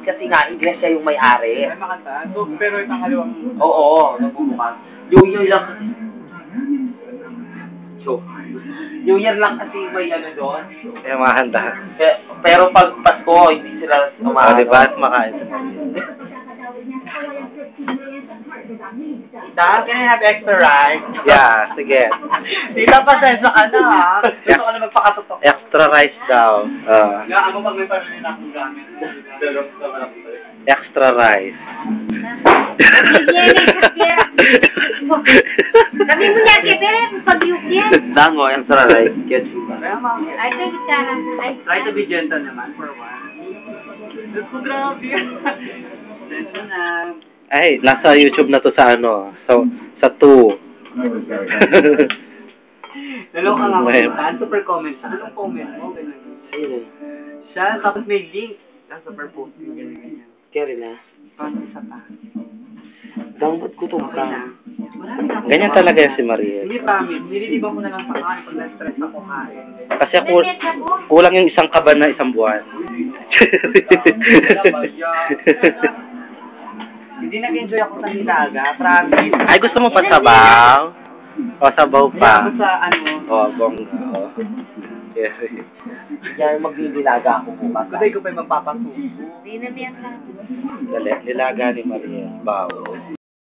kasi nga, Ingles siya yung may-ari. Ay, makanta. So, pero yung pangalawang... Oo, nagbubukas. New Year lang kasi. So, New Year lang kasi may ano doon. Kaya mahanda. Pero pag Pasko, hindi sila O, diba? At makain sa Tita, can I have extra rice? Yeah, sige. Tita, pasensya ka na ha. Gusto ko na magpakatutok. Extra rice daw. Ako pag may pamilya na akong gamit. Pero sa malaki. Extra rice. Kami mo niya, Kevin, pag-yuk yan. Dango, extra rice. Ketchup. Ay, ito yung cara. Try to be gentle naman for one. Let's go, grabe. Pasensya na. Ay, nasa YouTube na to sa ano, sa 2. Naloka nga ako. Well. Saan super comment siya? Anong comment mo? Ganun. Siya, tapos may link. Tapos super post. Ganyan. Kaya na. Paano isa pa? Download ko itong Okay na. Marami na ako. Ganyan talaga yan si Maria. Hindi promise. Nililiban ko na lang sa kain pag na-stress ako kain. Kasi kulang yung isang kaban na isang buwan. Hindi nag-enjoy ako sa nilaga. Promise. Ay, gusto mo pa sabaw? O, sabaw pa. Kaya ako sa ano. O, bongga. O. Yes. Kaya maglililaga ako bukas. Kuday ko pa yung magpapasuko. Hindi na niya sa... Dali, nilaga ni Maria. Baw.